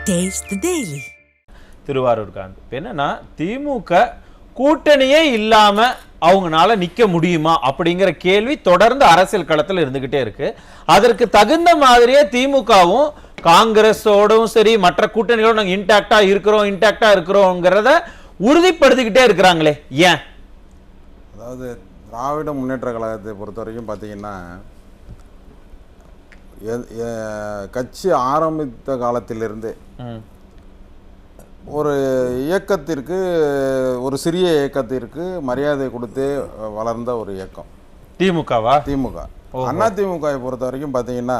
Taste the Daily. Thiruvarur Gandhi இப்போ என்னன்னா திமுக கூட்டணியே இல்லாம அவங்களால நிக்க முடியுமா அப்படிங்கிற கேள்வி தொடர்ந்து அரசியல் களத்தில் இருந்துகிட்டே இருக்கு. அதற்கு தகுந்த மாதிரியே திமுகவும் காங்கிரஸோடும் சரி மற்ற கூட்டணிகளோட நாங்கள் இன்டாக்டா இருக்கிறோங்கிறத உறுதிப்படுத்திக்கிட்டே இருக்கிறாங்களே ஏன்? அதாவது திராவிட முன்னேற்ற கழகத்தை பொறுத்த வரைக்கும் பார்த்தீங்கன்னா கட்சி ஆரம்பித்த காலத்திலிருந்து ஒரு இயக்கத்திற்கு ஒரு சிறிய இயக்கத்திற்கு மரியாதை கொடுத்து வளர்ந்த ஒரு இயக்கம் திமுக. அதிமுகவை பொறுத்த வரைக்கும் பார்த்தீங்கன்னா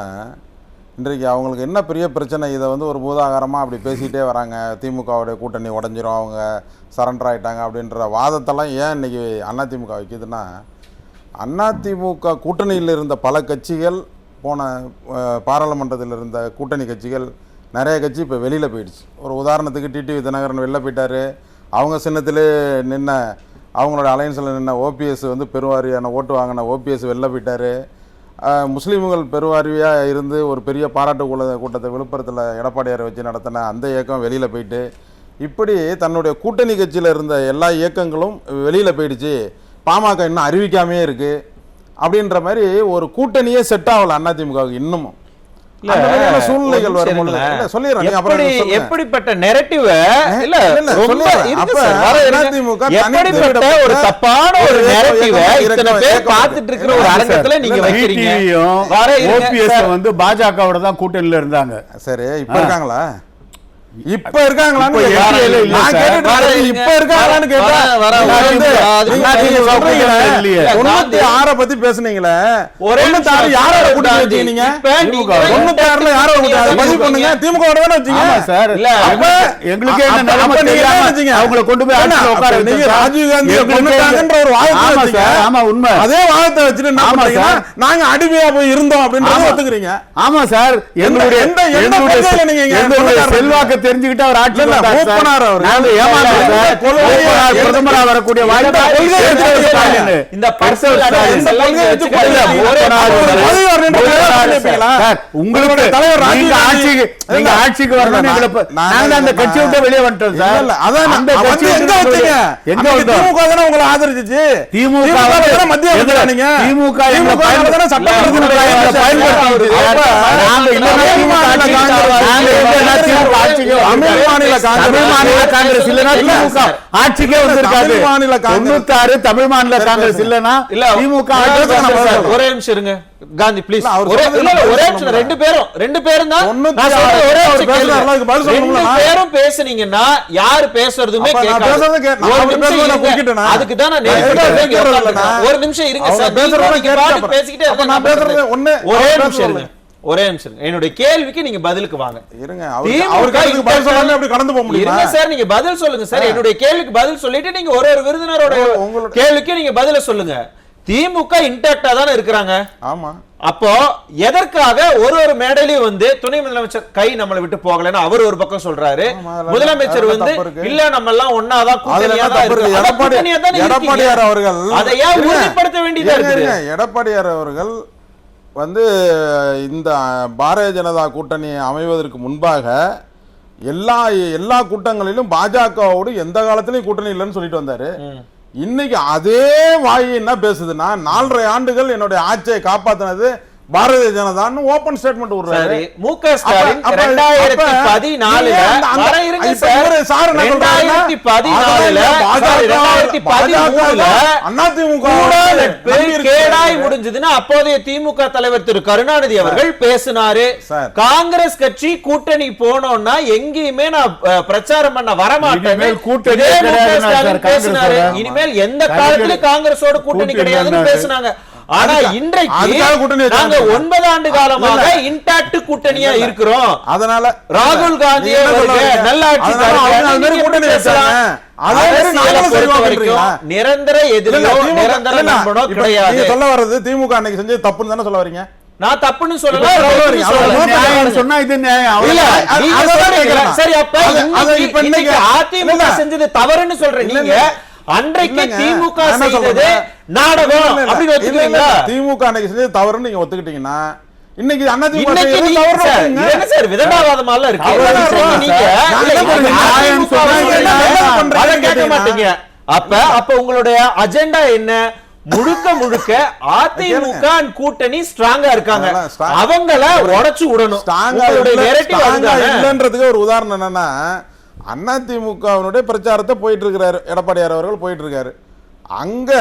இன்றைக்கு அவங்களுக்கு என்ன பெரிய பிரச்சனை, இதை ஒரு பூதாகாரமாக அப்படி பேசிகிட்டே வராங்க. திமுகவுடைய கூட்டணி உடஞ்சிரும், அவங்க சரண்டர் ஆகிட்டாங்க அப்படின்ற வாதத்தெல்லாம் ஏன் இன்றைக்கி அதிமுக வைக்குதுன்னா, அதிமுக கூட்டணியில் இருந்த பல கட்சிகள் போன பாராளுமன்றத்தில் இருந்த கூட்டணி கட்சிகள் நிறைய கட்சி இப்போ வெளியில் போயிடுச்சு. ஒரு உதாரணத்துக்கு டிடிவி தினகரன் வெளில போயிட்டார். அவங்க சின்னத்திலே நின்ன அவங்களோட அலையன்ஸில் நின்ன ஓபிஎஸ் பெருவாரியான ஓட்டு வாங்கின ஓபிஎஸ் வெளில போயிட்டார். முஸ்லீம்கள் பெருவாரியாக இருந்து ஒரு பெரிய பாராட்டு கூட்டத்தை விழுப்புரத்தில் எடப்பாடியாரை வச்சு நடத்தின அந்த இயக்கம் வெளியில் போயிட்டு, இப்படி தன்னுடைய கூட்டணி கட்சியில் இருந்த எல்லா இயக்கங்களும் வெளியில் போயிடுச்சு. பாமக இன்னும் அறிவிக்காமே இருக்குது அப்படின்ற மாதிரி ஒரு கூட்டணியே செட் ஆகல அதிமுகவுக்கு இன்னமும். சூழ்நிலைகள் எப்படிப்பட்ட நெரேட்டிவ் ஒரு தப்பான ஒரு நெரேட்டிவ் இத்தனை பேர் பார்த்துட்டு இருக்கிற ஒரு அரங்கத்துல நீங்க வைக்கிறீங்க. பாஜகவோட தான் கூட்டணியில இருந்தாங்க. சரி, இப்ப இருக்காங்களா? இப்ப இருக்காங்களான்னு பத்தி பேசுனீங்களே, யாரோட கூட்டணி வச்சீங்க? எங்களுக்கு அவங்களை கொண்டு போய் ராஜீவ்காந்தி உண்மை அதே வாதத்தை வச்சுட்டு நாங்க அடிமையா போய் இருந்தோம் அப்படின்னு ஒத்துக்கிறீங்க. ஆமா சார், எங்களுடைய செல்வாக்கு தெரிஞ்சுக்கிட்டு அவர் ஆட்சி பிரதமரா வரக்கூடிய உங்களுக்கு தலைவர் நீங்க ஆட்சிக்கு வரணும். அந்த கட்சி விட்டு வெளியே வந்துட்டோம் சார். அந்த கட்சி எங்க உங்களை ஆதரிச்சு திமுக மத்திய திமுக ஆட்சிக்கே வந்திருக்காது. 96 தமிழ் மாநில காங்கிரஸ் இல்லனா திமுக. ஒரே நிமிஷம் இருங்க காந்தி ப்ளீஸ். ஒரே நிமிஷம், ரெண்டு பேரும் தான் பேரும் பேசுனீங்கன்னா யாரு பேசுறதுமே அதுக்கு தான் ஒரு நிமிஷம் இருங்க சார். பேசிக்கிட்டே ஒரே நிமிஷம் என்னுடைய கேள்விக்கு நீங்க பதிலுக்கு வாங்க. இருங்க சார், நீங்க பதில் சொல்லுங்க சார். என்னுடைய கேள்விக்கு பதில் சொல்லிட்டு நீங்க ஒரு விருந்தினரோட கேள்விக்கு நீங்க பதில சொல்லுங்க. திமுக இன்டாக்டா தானே இருக்கிறாங்க. ஆமா. அப்போ எதற்காக ஒரு மேடையிலும் துணை முதலமைச்சர் கை நம்மளை விட்டு போகலன்னு அவர் ஒரு பக்கம் சொல்றாரு. முதலமைச்சர் இல்ல நம்ம எல்லாம் ஒன்னாதான் எடப்பாடியார் அவர்கள் அதையா உறுதிப்படுத்த வேண்டியதா இருக்கு. எடப்பாடியார் அவர்கள் இந்த பாரதிய ஜனதா கூட்டணி அமைவதற்கு முன்பாக எல்லா கூட்டங்களிலும் பாஜகவோடு எந்த காலத்திலையும் கூட்டணி இல்லைன்னு சொல்லிட்டு வந்தாரு. இன்னைக்கு அதே வாய் என்ன பேசுதுன்னா, 4.5 ஆண்டுகள் என்னுடைய ஆட்சியை காப்பாத்தினது பாரதிய ஜனதான்னு ஓபன் ஸ்டேட்மெண்ட் விடுறாரு. முக ஸ்டாலின் 2014 முடிஞ்சதுன்னா அப்போதைய திமுக தலைவர் திரு கருணாநிதி அவர்கள் பேசினாரு. காங்கிரஸ் கட்சி கூட்டணி போனோம்னா எங்கேயுமே நான் பிரச்சாரம் பண்ண வரமாட்டேன் பேசினாரு. இனிமேல் எந்த காலத்திலும் காங்கிரஸோட கூட்டணி கிடையாதுன்னு பேசினாங்க. ஆனா இன்றைக்கு நாங்க 9 ஆண்டு காலமாக இன்டாக்ட் கூட்டணியா இருக்கிறோம். அதனால ராகுல் காந்தி நல்லாட்சி நிரந்தர எதிரியோ நிரந்தர நண்பனோ கிடையாது. சொல்ல வர்றது திமுக அன்னைக்கு செஞ்சது தப்புன்னு தானே சொல்ல வரீங்க? நான் தப்புன்னு சொல்லல. சரி, அப்ப அதிமுக செஞ்சது தவறுன்னு சொல்றீங்க. அன்றைக்கு திமுக செய்தது நாடகம் அப்படி ஒத்துக்கிறீங்களா? திமுக அன்னைக்கு செஞ்சது தவறுன்னு நீங்க ஒத்துக்கிட்டீங்கன்னா இன்னைக்கு அதிமுக இன்னைக்கு நீங்க சார், இது என்ன சார் விதண்டாவாதமால இருக்கு? அதை கேட்க மாட்டீங்க. அப்ப உங்களுடைய அஜெண்டா என்ன? முழுக்க முழுக்க அதிமுக கூட்டணி ஸ்ட்ராங்கா இருக்காங்க, அவங்கள உடைச்சு விடணும். இல்லன்றதுக்கு ஒரு உதாரணம் என்னன்னா, அதிமுகவினுடைய பிரச்சாரத்தை போயிட்டு இருக்கிறாரு எடப்பாடியார் அவர்கள் போயிட்டு இருக்காரு. அங்க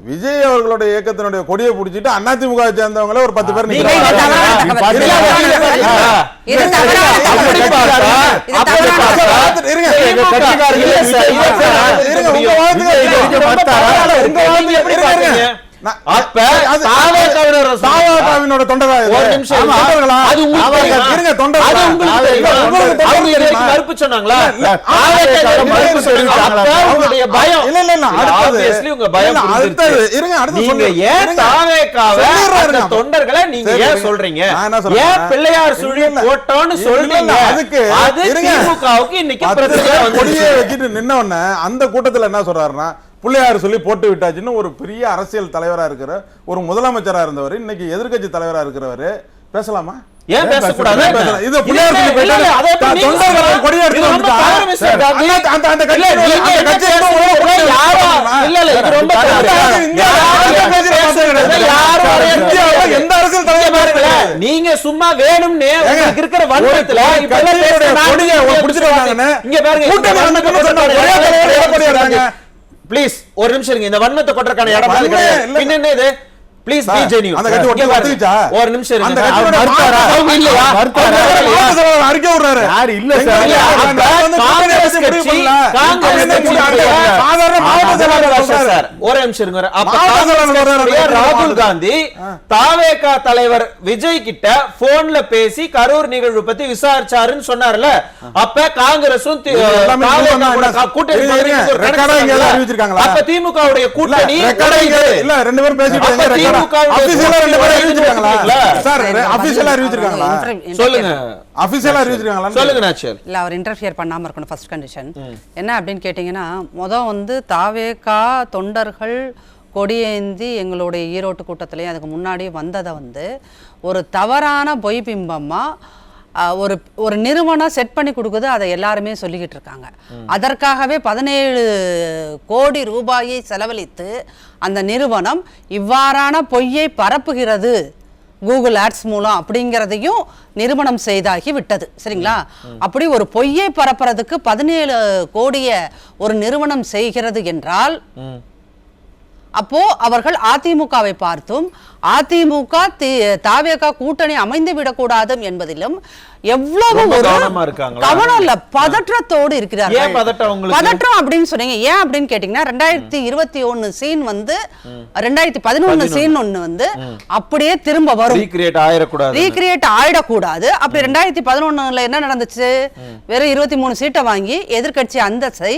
விஜய் அவர்களுடைய இயக்கத்தினுடைய கொடியை பிடிச்சிட்டு அதிமுக சேர்ந்தவங்கள ஒரு 10 பேர் தொண்டர்களை நீங்க ஏன் சொல்றீங்க? ஏன் பிள்ளையார் சுழி போட்டோன்னு சொல்றீங்க? அது திமுகவுக்கு இன்னைக்கு பிரச்சனை வச்சுட்டு நின்ன உடனே அந்த கூட்டத்துல என்ன சொல்றாருன்னா, பிள்ளையார் சொல்லி போட்டு விட்டாச்சுன்னு ஒரு பெரிய அரசியல் தலைவரா இருக்கிற ஒரு முதலமைச்சரா இருந்தவர் இன்னைக்கு எதிர்க்கட்சி தலைவரா இருக்கிறவரு பேசலாமா? ஏன் பேசக்கூடாது? இது பிள்ளையார் சொல்லி தொண்டர்கள் கொடியார் எந்த அரசியல் தலைவர் நீங்க சும்மா வேணும்னே இருக்கிற வட்டத்துல இங்க பாருங்க. ப்ளீஸ் ஒரு நிமிஷம் இருங்க. இந்த வன்மத்தை கொட்டறக்கான இடம் கிடையாது. என்ன இது? Please be genuine. அந்த கட்சி ஒட்டி வந்துச்சா? ஒரு நிமிஷம் இருங்க. அந்த கட்சியோட அவங்க இல்லையா? அறிக்கை விடுறாரு. யார் இல்ல சார். காங்கிரஸ் கட்சி சாதாரண மாவட்ட செயலாளர் சார். ஒரு நிமிஷம் இருங்க. அப்ப ராகுல் காந்தி தாவேகா தலைவர் விஜய் கிட்ட போன்ல பேசி கரூர் நிகழ்வு பத்தி விசாரிச்சாருன்னு சொன்னார்ல. அப்ப காங்கிரஸும் கூட்டணி அறிவிச்சிருக்காங்களா? அப்ப திமுகவுடைய கூட்டணி இல்ல ரெண்டு பேரும் பேசிட்டு என்ன அப்படின்னு கேட்டீங்கன்னா, தாவேகா தொண்டர்கள் கொடியேந்தி எங்களுடைய ஈரோட்டு கூட்டத்திலேயே அதுக்கு முன்னாடி வந்ததை ஒரு தவறான பொய் பிம்பமா ஒரு நிறுவனம் செட் பண்ணி கொடுக்குது. அதை எல்லாருமே சொல்லிக்கிட்டு இருக்காங்க. அதற்காகவே 17 கோடி ரூபாயை செலவழித்து அந்த நிறுவனம் இவ்வாறான பொய்யை பரப்புகிறது கூகுள் ஆட்ஸ் மூலம் அப்படிங்கிறதையும் நிறுவனம் செய்தாகி விட்டது. சரிங்களா? அப்படி ஒரு பொய்யை பரப்புறதுக்கு 17 கோடியை ஒரு நிறுவனம் செய்கிறது என்றால் அப்போ அவர்கள் அதிமுகவை பார்த்தும் அதிமுக தாவேகா கூட்டணி அமைந்து விடக்கூடாது என்பதிலும் எவ்வளவு கவனம் இல்ல, பதற்றத்தோடு இருக்கிறார்கள். பதற்றம் அப்படின்னு சொன்னீங்க. ஏன் அப்படின்னு கேட்டீங்கன்னா, 2021 சீன் 2011 சீன் ஒண்ணு அப்படியே திரும்ப வரும். ரீகிரியேட் ஆயிடக்கூடாது. அப்படி 2011 என்ன நடந்துச்சு? வெறும் 23 சீட்டை வாங்கி எதிர்கட்சி அந்தஸ்தை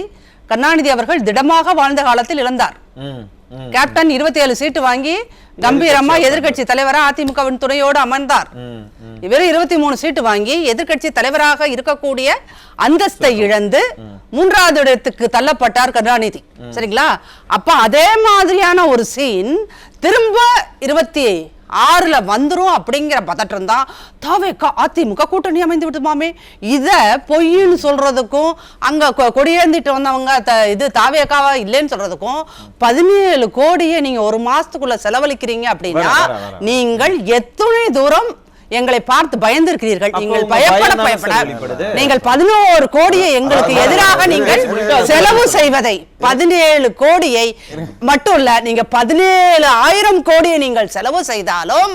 கருணாநிதி அவர்கள் திடமாக வாழ்ந்த காலத்தில் இழந்தார். கேப்டன் 27 சீட்டு வாங்கி கம்பீரமா எதிர்கட்சி தலைவரா அதிமுகவின் துணையோடு அமர்ந்தார். இவர் 23 சீட்டு வாங்கி எதிர்கட்சி தலைவராக இருக்கக்கூடிய அந்தஸ்தை இழந்து 3வது இடத்துக்கு தள்ளப்பட்டார் கருணாநிதி. சரிங்களா? அப்ப அதே மாதிரியான ஒரு சீன் திரும்ப 26ல வந்துரும் அப்படிங்கிற பதற்றம் தான் தாவேகா அதிமுக கூட்டணி அமைந்து விட்டுமாமே. இத பொய்ன்னு சொல்றதுக்கும் அங்க கொடியேந்திட்டு வந்தவங்க இது தாவேகாவா இல்லைன்னு சொல்றதுக்கும் 17 கோடியை நீங்க ஒரு மாசத்துக்குள்ள செலவழிக்கிறீங்க அப்படின்னா நீங்கள் எத்தனை தூரம் எங்களை பார்த்து பயந்திருக்கிறீர்கள். நீங்கள் பயப்பட நீங்கள் 11 கோடியை எங்களுக்கு எதிராக நீங்கள் செலவு செய்வதை 17 கோடியை மட்டும் இல்ல, நீங்க 17,000 கோடியை நீங்கள் செலவு செய்தாலும்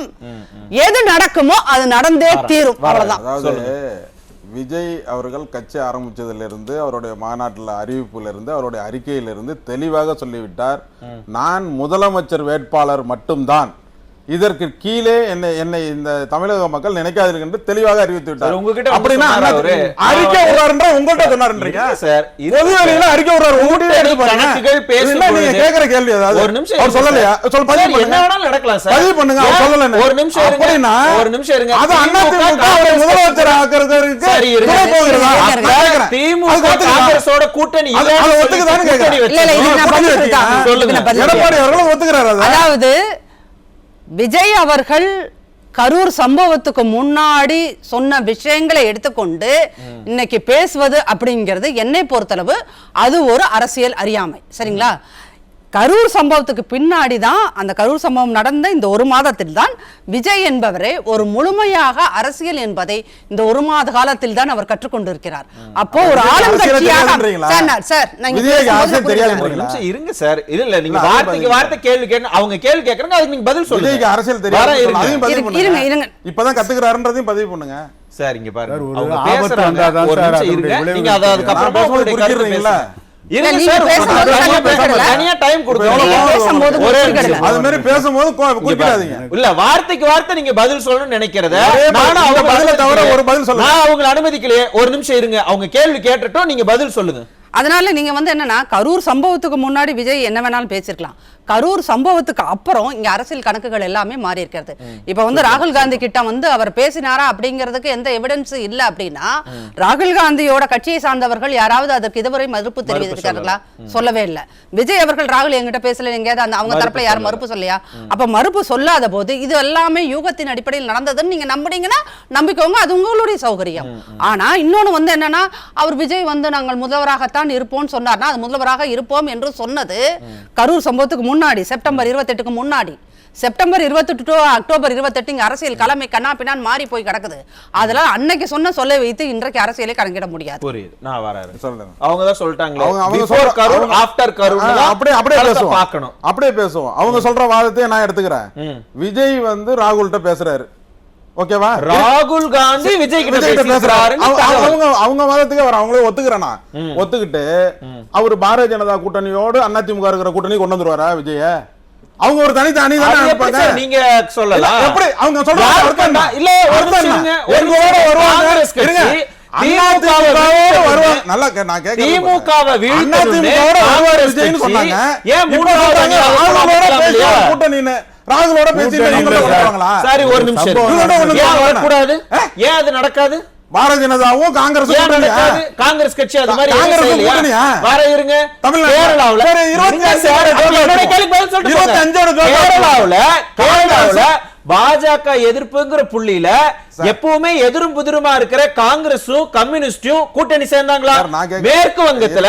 எது நடக்குமோ அது நடந்தே தீரும். அவ்வளவுதான். விஜய் அவர்கள் கட்சி ஆரம்பிச்சதிலிருந்து அவருடைய மாநாட்டில் அறிவிப்பிலிருந்து அவருடைய அறிக்கையிலிருந்து தெளிவாக சொல்லிவிட்டார், நான் முதலமைச்சர் வேட்பாளர் மட்டும்தான், இதற்கு கீழே என்னை இந்த தமிழக மக்கள் நினைக்காதீர்கள் என்று தெளிவாக அறிவித்து விட்டார். அப்படின்னா அறிக்கை விடுறாருன்ற உங்கள்கிட்ட சொன்னாருன்றீங்க சார். பொதுவெளியில அறிக்கை விடுறாரு, உங்கள்கிட்ட நீங்க கேட்கிற கேள்வி ஏதாவது ஒரு நிமிஷம் அவர் சொல்லலையா? சொல்ல பதிவு பண்ணுங்க. என்ன நடக்கலாம் சார்? பதிவு பண்ணுங்க. அவர் சொல்லல. ஒரு நிமிஷம் இருங்க. அப்படின்னா ஒரு நிமிஷம் இருங்க. அது அதிமுக அவரை முதலமைச்சர் ஆக்குறதுக்கு சரி இருங்க. திமுக காங்கிரஸோட கூட்டணி இல்ல ஒத்துக்குதான்னு கேக்குறேன். இல்ல இல்ல இது நான் பதிவு சொல்லுங்க. எடப்பாடி அவர்கள் ஒத்துக்குறாரு. அதாவது விஜய் அவர்கள் கரூர் சம்பவத்துக்கு முன்னாடி சொன்ன விஷயங்களை எடுத்துக்கொண்டு இன்னைக்கு பேசுவது அப்படிங்கிறது என்னை பொறுத்தளவு அது ஒரு அரசியல் அறியாமை. சரிங்களா? கரூர் சம்பவத்துக்கு பின்னாடி தான், அந்த கரூர் சம்பவம் நடந்த இந்த ஒரு மாதத்தில் தான் விஜய் என்பவரே ஒரு முழுமையாக அரசியல் என்பதை இந்த ஒரு மாத காலத்தில் தான் அவர் கற்றுக்கொண்டிருக்கிறார். அப்போ ஒரு ஆளுங்கட்சியாக இருங்க சார், இல்ல நீங்க வார்த்தைக்கு வார்த்தை கேள்வி கேட்க, அவங்க கேள்வி கேட்கறாங்க, அதுக்கு நீங்க பதில் சொல்லுங்க. அரசியல் தெரியும், இப்பதான் கத்துக்கிறாருன்றதையும் பதிவு பண்ணுங்க சார். இங்க பாருங்க, அவங்க பேசுறாங்க, ஒரு நிமிஷம் இருங்க, நீங்க அதுக்கு அப்புறமா உங்களுடைய கருத்து பேசுறீங்களா? வார்த்தைக்கு வார்த்தை நீங்க பதில் சொல்லணும்னு நினைக்கிறத அவங்க அனுமதிக்கலையே. ஒரு நிமிஷம் இருங்க, அவங்க கேள்வி கேட்டுட்டோம், நீங்க பதில் சொல்லுங்க. அதனால நீங்க என்னன்னா, கரூர் சம்பவத்துக்கு முன்னாடி விஜய் என்ன வேணாலும் பேசிருக்கலாம். கரூர் சம்பவத்துக்கு அப்புறம் இங்க அரசியல் கணக்குகள் எல்லாமே மாறி இருக்கிறது. இப்ப ராகுல் காந்தி கிட்ட அவர் பேசினாரா அப்படிங்கிறதுக்கு எந்த எவிடன்ஸ் இல்ல அப்படின்னா, ராகுல் காந்தியோட கட்சியை சார்ந்தவர்கள் யாராவது அதற்கு இதுவரை மறுப்பு தெரிவித்திருக்காங்களா? சொல்லவே இல்ல. விஜய் அவர்கள் ராகுல் என்கிட்ட பேசல, எங்கேயாவது அவங்க தரப்புல யாரும் மறுப்பு சொல்லையா? அப்ப மறுப்பு சொல்லாத போது இது எல்லாமே யூகத்தின் அடிப்படையில் நடந்ததுன்னு நீங்க நம்புறீங்கன்னா நம்பிக்கோங்க, அது உங்களுடைய சௌகரியம். ஆனா இன்னொன்னு என்னன்னா, அவர் விஜய் நாங்கள் முதல்வராகத்தான் இருப்போம் சொன்னார்னா, அது முதல்வராக இருப்போம் என்று சொன்னது கரூர் சம்பவத்துக்கு முன்னாடி, செப்டம்பர் 28க்கு முன்னாடி. செப்டம்பர் 28 அக்டோபர் 28 இங்க அரசியல் கலமை கண்ணா பின்னான் மாறி போய் கிடக்குது. அதெல்லாம் அன்னைக்கு சொல்ல வைத்து இன்றைக்கு அரசியலை கணக்கிட முடியாது. புரியுது, நான் வரேன். சொல்லுங்க. அவங்க தான் சொல்லிட்டாங்களே, பிஃபோர் கரூர் ஆஃப்டர் கரூர் அப்படியே பேசுவோம், பார்க்கணும், அப்படியே பேசுவோம். அவங்க சொல்ற வாதத்தை நான் எடுத்துக்கிறேன். விஜய் ராகுல்கிட்ட பேசுறாரு, ஓகேவா? ராகுல் காந்தி விஜய் கிட்ட பேசுறாரு. அவங்க வாதத்துக்கு அவங்களே ஒத்துக்கிறேனா, ஒத்துக்கிட்டு அவர் பாரதிய ஜனதா கூட்டணியோடு அதிமுக இருக்கிற கூட்டணி கொண்டு வந்துருவாரா விஜய? அவங்க ஒரு தனி அணி தானே இருப்பாங்க. நீங்க சொல்லலாம், எப்படி அவங்க சொல்றாங்க இல்ல, எங்களோட வருவாங்க, நல்லா நான் கேக்குறேன், திமுகவை விஜய்னு சொன்னாங்க, ஏன் கூட்டணின்னு ராகுலோட பேசிட்டு சரி ஒரு நிமிஷம் வரக்கூடாது, ஏன் அது நடக்காது? பாரதிய ஜனதாவும் காங்கிரஸ் காங்கிரஸ் கட்சி அது மாதிரி வர இருங்க. கேரளாவுல பாஜக எதிர்ப்புங்கிற புள்ளியில எப்பவுமே எதிரும் புதிருமா இருக்கிற காங்கிரஸும் கம்யூனிஸ்டும் கூட்டணி சேர்ந்தாங்களா? மேற்கு வங்கத்துல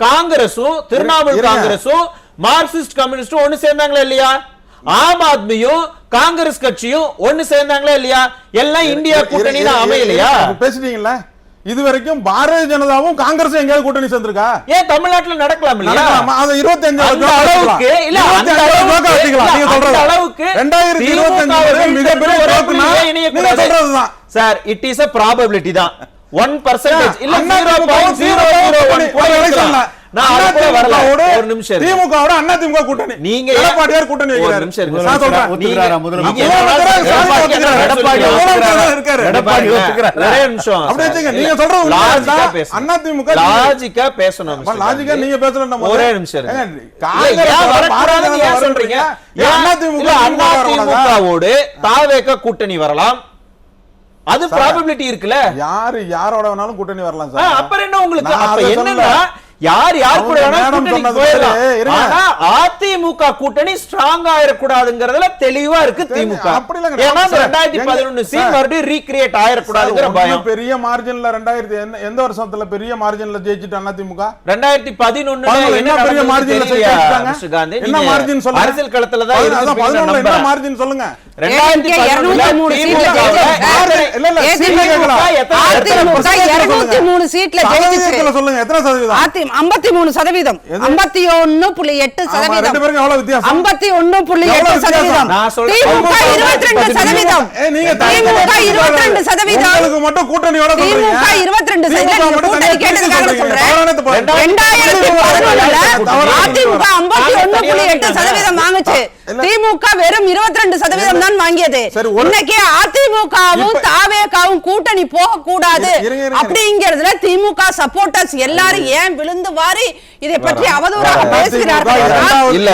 காங்கிரஸும் திரிணாமுல் காங்கிரஸும் மார்க்சிஸ்ட் கம்யூனிஸ்டும் ஒண்ணு சேர்ந்தாங்களா இல்லையா? ஆம் ஆத்மியும் காங்கிரஸ் கட்சியும் ஒண்ணு சேர்ந்தாங்களா இல்லையா? எல்லாம் இந்தியா கூட்டணி தான் அமையலையா? பேசிட்டீங்களா? இது வரைக்கும் பாரதிய ஜனதாவும் காங்கிரஸும் எங்கேயாவது கூட்டணி சேர்ந்திருக்கா? ஏன் தமிழ்நாட்டுல நடக்கலாம் இல்லையா? அது 25 அளவுக்கு இல்ல, அந்த அளவுக்கு 2025 மிகப்பெரிய சொல்றதுதான் sir. It is a probability தான், 1% இல்ல 0.001. ஒரு நிமிஷம், திமுகவோட அதிமுக கூட்டணி, நீங்க எடப்பாடியார் கூட்டணி வைக்கிறாரு. ஒரு நிமிஷம் நான் சொல்றேன், நீங்க சொல்றது அதிமுக லாஜிக்கா பேசணும், லாஜிக்கா நீங்க பேசணும். ஒரே நிமிஷம் சொல்றீங்க, அதிமுகவோடு தாவேக கூட்டணி வரலாம், அது ப்ராபபிலிட்டி இருக்குல்ல. யாரோட வேணாலும் கூட்டணி வரலாம் சார். அப்புறம் என்ன உங்களுக்கு? அப்ப என்னன்னா யார் கூட அதிமுக கூட்டணி ஸ்ட்ராங் ஆயிடக்கூடாதுங்கிறதுல தெளிவா இருக்கு திமுக. 2011 சீன் மறுபடியும் ரீகிரியேட் ஆயிடக்கூடாதுங்கிற பயம். பெரிய மார்ஜின்ல 2000 எந்த வருஷத்துல பெரிய மார்ஜின்ல ஜெயிச்சிட்டு அதிமுக? 2011 என்ன பெரிய மார்ஜின்ல ஜெயிச்சாங்க? என்ன மார்ஜின் சொல்லுங்க, அரசியல் களத்துல தான் என்ன மார்ஜின் சொல்லுங்க. 203 சீட்ல ஜெயிச்சிச்சு சொல்லுங்க, எத்தனை சதவீதம்? 53%, 51.8%, 51.8%, திமுக 22%, திமுக 22%, மட்டும் கூட்டணியோட திமுக 22%. கூட்டணி கேட்டதுக்காக சொல்றேன். 2011 அதிமுக 51.8% வாங்குச்சு, திமுக வெறும் 22% தான் வாங்கியது. இன்னைக்கு அதிமுகவும் தாவேகாவும் கூட்டணி போக கூடாது அப்படிங்கிறதுல திமுக சப்போர்ட்டர்ஸ் எல்லாரும் ஏன் விழுந்து இருந்து வாரி இதை பற்றி அவதூறாக பேசுகிறார்கள். இல்ல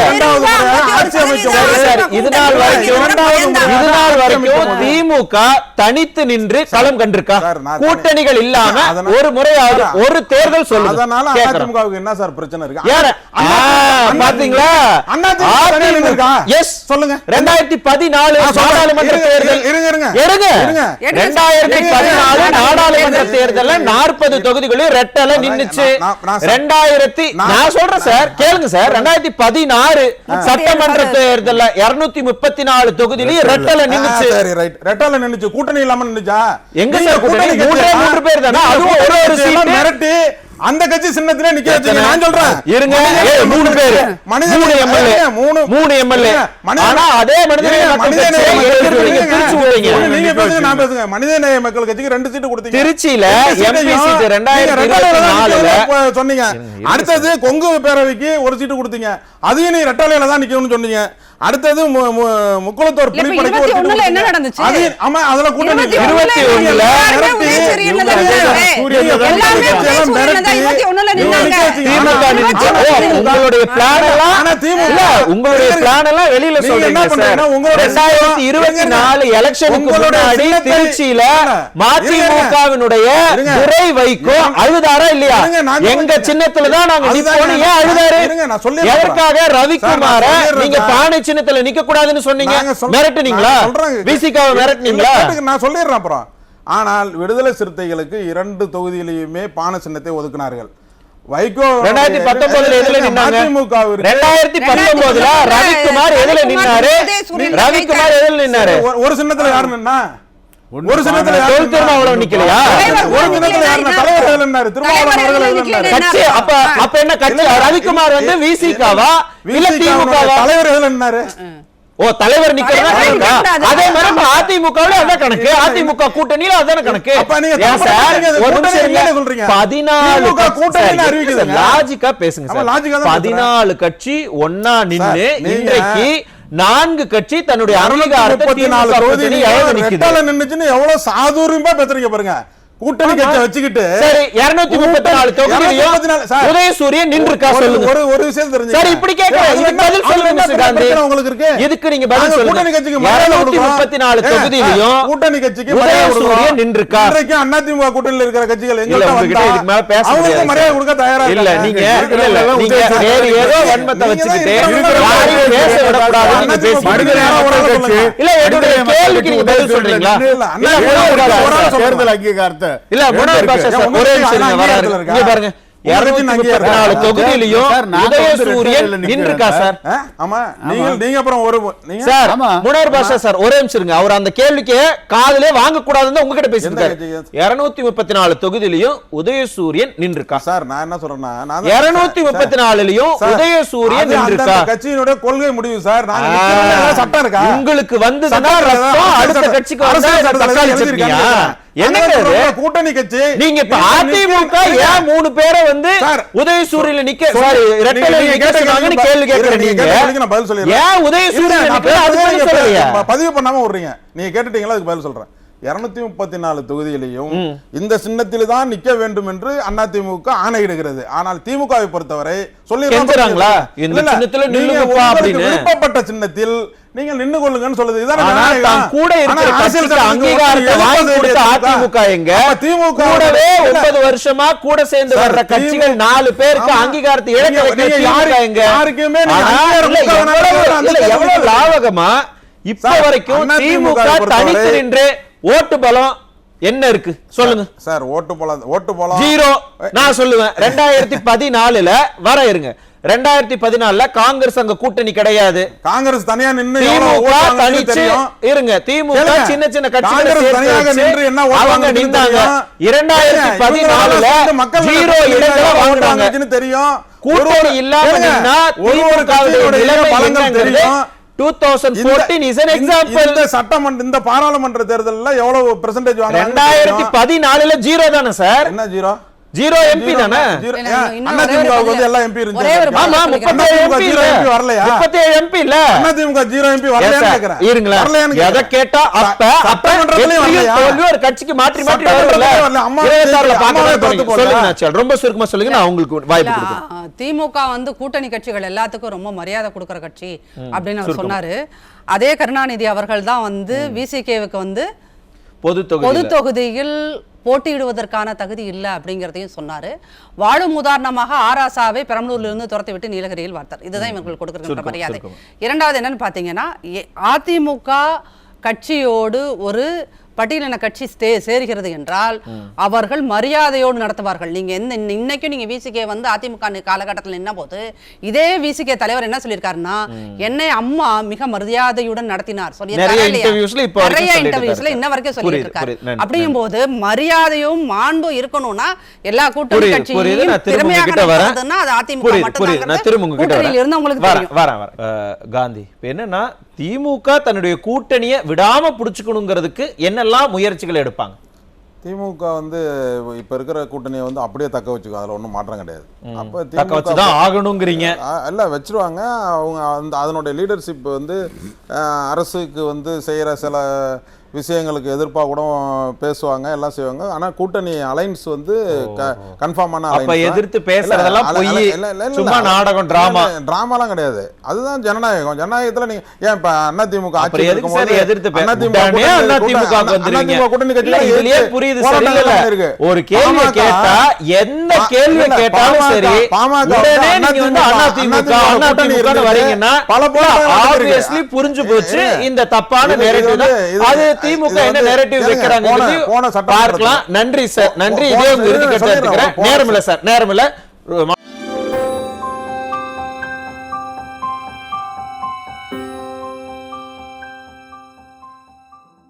இது நாள் வரைக்கும் திமுக தனித்து நின்று களம் கண்டிருக்கா? கூட்டணிகள் இல்லாம ஒரு முறையாவது ஒரு தேர்தல் சொல்லுங்க. அதனால அதிமுகவுக்கு என்ன சார் பிரச்சனை இருக்கு? பாத்தீங்களா? எஸ் சொல்லுங்க. 2014 நாடாளுமன்ற தேர்தல் 2014 நாடாளுமன்ற தேர்தல்ல 40 தொகுதிகளில் ரெட்டல நின்னுச்சு. நான் சொல்றேன் சார், கேளுங்க சார். 2016 சட்டமன்ற தேர்தல்ல 234 தொகுதியிலும் ரெட்டல நின்னுச்சு. ரெட்டல நின்னுச்சு, கூட்டணி இல்லாம நின்னுச்சா? எங்க சார் கூட்டணி? 3 பேர் தானே, அதுவும் ஒரு சீட் மிரட்டி அந்த கட்சி சின்னத்திலே நிக்க வச்சீங்க. நான் சொல்றேன் இருங்க, 3 பேர் 3 எம்எல்ஏ ஆனா அதே மனிதநேய மக்கள் கட்சியை நீங்க திருச்சி விடுறீங்க. நீங்க பேசுங்க, நான் பேசுங்க. மனிதநேய மக்கள் கட்சிக்கு 2 சீட் கொடுத்தீங்க திருச்சியில. எம்பி சீட் 2024 சொன்னீங்க. அடுத்தது கொங்கு பேரவைக்கு 1 சீட் கொடுத்தீங்க, அதையும் நீ ரெட்டாலையில தான் நிக்கணும்னு சொன்னீங்க. அடுத்தது முக்குளத்தோர் புலிப்படைக்கு என்ன நடந்துச்சு? ஆமா, அதுல கூட்டணி 21ல உங்களுடைய பிளான் எல்லாம் வெளியில சொல்றீங்க சார். 2024 எலெக்ஷனுக்கு முன்னாடி திருச்சியில மதிமுகவினுடைய துரை வைகோ அழுதாரா இல்லையா? எங்க சின்னத்துல தான் நாங்க நிப்போம். ஏன் அழுதாரு? எதற்காக ரவிக்குமார நீங்க பானை சின்னத்துல நிக்க கூடாதுன்னு சொன்னீங்க? மிரட்டுனீங்களா? விசிகாவை மிரட்டுனீங்களா? நான் சொல்லிடுறேன் அப்புறம். ஆனால் விடுதலை சிறுத்தைகளுக்கு 2 தொகுதியிலேயுமே பானை சின்னத்தை ஒதுக்கினார்கள். வைகோ 2019 எதுல நின்னாங்க? 2019 ரவிக்குமார் எதுல நின்னாரு? ரவிக்குமார் எதுல நின்னாரு? ஒரு சின்னத்துல யாரு நின்னா? ஒரு சின்னத்துல திருமாவளவன் நிக்கலையா? ஒரு சின்னத்துல யாரு? தலைவர் எதுல நின்னாரு? திருமாவளவன் அவர்கள் எதுல நின்னாரு? கட்சி அப்ப என்ன கட்சி? ரவிக்குமார் வந்து விசிகாவா இல்ல திமுகவா? தலைவர் எதுல நின்னாரு? ஓ, தலைவர் நிக்கிறதா கணக்கா? அதே மாதிரி அதிமுகவுல அதான் கணக்கு. அதிமுக கூட்டணியில அதான கணக்கு. அப்ப நீங்க சொல்றீங்க 14 கூட்டணி அறிவிக்குது. லாஜிக்கா பேசுங்க சார். 14 கட்சி ஒண்ணா நின்னு இன்றைக்கு 4 கட்சி தன்னுடைய அங்கீகாரத்தை 34 தொகுதியில ரெட்டல நின்னுச்சுன்னு எவ்வளவு சாதுரியமா பேசுறீங்க பாருங்க. கூட்டணி கட்சி வச்சுக்கிட்டு சரி 234 தொகுதியிலும் உதயசூரியன் நின்றுக்கா சொல்லுங்க. ஒரு விஷயம் தெரிஞ்சு சரி, இப்படி கேக்குறேன். இதுக்கு பதில் சொல்லுங்க மிஸ்டர் காந்தி. உங்களுக்கு இருக்கு, இதுக்கு நீங்க பதில் சொல்லுங்க. கூட்டணி கட்சிக்கு 234 தொகுதியிலும் கூட்டணி கட்சிக்கு உதயசூரியன் நின்றுக்கா? இன்றைக்கு அதிமுக கூட்டணியில இருக்கிற கட்சிகள் எங்க கிட்ட இதுக்கு மேல பேச முடியாது. மரியாதை கொடுக்க தயாரா இல்ல. நீங்க நீங்க வேற ஏதோ வன்மத்தை வச்சுக்கிட்டு யாரையும் பேச விட கூடாது. நீங்க பேசுங்க. இல்ல, என்னுடைய கேள்விக்கு நீங்க பதில் சொல்றீங்களா? இல்ல, தேர்தல் அங்கீகாரத்தை இல்ல முன்னாள் பாஷா சார் ஒரே நிமிஷம் வராரு. இங்க பாருங்க, 234 தொகுதியிலும் உதயசூரியன் நின்றுக்கா சார்? ஆமா, நீங்க அப்புறம் ஒரு சார் முன்னாள் பாஷா சார் ஒரே நிமிஷம். அவர் அந்த கேள்விக்கு காதுலே வாங்க கூடாதுன்னு உங்ககிட்ட பேசிட்டாரு. 234 தொகுதியிலும் உதயசூரியன் நின்றுக்கா சார்? நான் என்ன சொல்றேன்னா 234லயும் உதயசூரியன் நின்றுக்கா? கட்சியினுடைய கொள்கை முடிவு சார். சட்டம் இருக்கா உங்களுக்கு? வந்ததுன்னா அடுத்த கட்சிக்கு வந்தா தக்காளி சட்னியா? என்னங்க கூட்டணி கட்சி? நீங்க இப்ப அதிமுக ஏன் 3 பேரை வந்து உதயசூரியன்ல நிக்க சாரி ரெட்டல நிக்க சொன்னாங்கன்னு கேள்வி கேக்குறீங்க. நீங்க நான் பதில் சொல்லிறேன். ஏன் உதயசூரியன் நிக்க அது சொல்லலையா? பதிவு பண்ணாம விடுறீங்க. நீங்க கேட்டுட்டீங்களா? அதுக்கு பதில் சொல்றேன். 234 தொகுதியிலையும் இந்த சின்னத்தில் தான் நிக்க வேண்டும் என்று அதிமுக ஆணையிடுகிறது. ஆனால் திமுகவை பொறுத்தவரை சொல்லிடுறாங்களா இந்த சின்னத்துல நில்லுங்கப்பா அப்படின்னு. விருப்பப்பட்ட சின்னத்தில் நீங்கள் நின்னு கொள்ளுங்கன்னு சொல்லுது. இதான் கூட இருக்கிற அரசியல் அங்கீகாரத்தை வாங்கி கொடுத்த அதிமுக எங்க? திமுக கூடவே 9 வருஷமா கூட சேர்ந்து வர்ற கட்சிகள் 4 பேருக்கு அங்கீகாரத்தை இழக்க வைக்க யாரு எங்க? யாருக்குமே எவ்வளவு லாவகமா இப்ப வரைக்கும் திமுக தனித்து நின்று ஓட்டு பலம் என்ன இருக்கு சொல்லுங்க சார். ஓட்டு பலம் 0 நான் சொல்லுவேன். 2014ல வர இருங்க. 2014ல காங்கிரஸ் அங்க கூட்டணி கிடையாது. காங்கிரஸ் தனியா நின்னு திமுக தனிச்சு இருங்க. திமுக சின்ன சின்ன கட்சிகளை சேர்த்து அவங்க நின்னாங்க. 2014ல 0 இடங்களை வாங்குறாங்க தெரியும். கூட்டணி இல்லாம நின்னா திமுகவுடைய நிலைமை என்னங்கிறது 2014 is an example. இந்த சட்டமன்ற இந்த பாராளுமன்ற தேர்தல்ல எவ்வளவு பெர்சன்டேஜ் வாங்குறாங்க? 2014ல 0 தானே சார்? என்ன 0? 0 MP தானே? அண்ணா திமுகவுக்கு வந்து எல்லா MP இருந்துச்சு. ஒரே ஒரு ஆமா, 37 MP இல்ல. 0 MP வரலையா? 37 MP இல்ல. அண்ணா திமுக 0 MP வரலையான்னு கேக்குறேன். இருங்களேன். வரலையான்னு எதை கேக்குறேன். கேட்டா அப்ப சட்டமன்றத்திலயும் வரலையா? தோல்வி ஒரு கட்சிக்கு மாற்றி மாற்றி வரல. சட்டமன்றத்திலயும் வரல. அம்மா 26ல அம்மாவே பாக்க தோத்து போல. சொல்லுங்க நாச்சியார். ரொம்ப சுருக்கமா சொல்லுங்க, நான் உங்களுக்கு வாய்ப்பு கொடுக்கிறேன். திமுக வந்து கூட்டணி கட்சிகள் எல்லாத்துக்கும் ரொம்ப மரியாதை கொடுக்கிற கட்சி அப்படின்னு அவர் சொன்னாரு. அதே கருணாநிதி அவர்கள் தான் வந்து விசிகேவுக்கு வந்து பொது தொகுதியில் போட்டியிடுவதற்கான தகுதி இல்லை அப்படிங்கிறதையும் சொன்னாரு. வாழும் உதாரணமாக ஆராசாவை பெரம்பலூர்ல இருந்து துரத்தி விட்டு நீலகிரியில் வார்த்தார். இதுதான் இவங்களுக்கு கொடுக்கிற மரியாதை. இரண்டாவது என்னன்னு பாத்தீங்கன்னா, அதிமுக கட்சியோடு ஒரு பட்டியலின கட்சி சேருகிறது என்றால் அவர்கள் மரியாதையோடு நடத்துவார்கள். நீங்க இன்னைக்கும் நீங்க விசிகே வந்து அதிமுக காலகட்டத்தில் நின்ன போது இதே விசிகே தலைவர் என்ன சொல்லியிருக்காருன்னா, என்னை அம்மா மிக மரியாதையுடன் நடத்தினார் நிறைய இன்டர்வியூஸ்ல இன்ன வரைக்கும் சொல்லிட்டு இருக்காரு. அப்படிங்கும் போது மரியாதையும் மாண்பும் இருக்கணும்னா எல்லா கூட்டணி கட்சியும் திறமையாக நடத்துறதுன்னா அது அதிமுக மட்டும்தான் இருந்தவங்களுக்கு தெரியும். காந்தி என்னன்னா, திமுக தன்னுடைய கூட்டணியை விடாம புடிச்சுக்கணுங்கிறதுக்கு என்னெல்லாம் முயற்சிகள் எடுப்பாங்க? திமுக வந்து இப்ப இருக்கிற கூட்டணியை வந்து அப்படியே தக்க வச்சுக்கோ, அதுல ஒன்றும் மாற்றம் கிடையாது. அப்ப தக்க வச்சுதான் ஆகணுங்கிறீங்க? எல்லாம் வச்சிருவாங்க. அவங்க அந்த அதனுடைய லீடர்ஷிப் வந்து அரசுக்கு வந்து செய்யற சில விஷயங்களுக்கு எதிர்ப்பா கூட பேசுவாங்க, எல்லாம் செய்வாங்க. ஆனா கூட்டணி அலைன்ஸ் வந்து கன்ஃபார்மான அப்ப எதிர்த்து பேசுறதெல்லாம் பொய், சும்மா நாடகம், டிராமாலாம் கிடையாது. அதுதான் ஜனநாயகம். ஜனநாயகத்துல நீங்க ஏன் இப்ப அதிமுக ஆட்சி இருக்கும்போது எதிர்த்து கூட்டணி கட்சி புரியுது. ஒரு கேள்வி கேட்டா எந்த கேள்வி கேட்டாலும் சரி, வரீங்கன்னா ஆப்வியஸ்லி புரிஞ்சு போச்சு இந்த தப்பான நேரேட்டிவ். அது திமுக என்ன நேரேட்டிவ் வைக்கிறாங்க பார்க்கலாம். நன்றி சார், நன்றி. இதே உங்க இறுதி கட்ட எடுத்துக்கிறேன். நேரம் இல்ல சார், நேரம் இல்ல.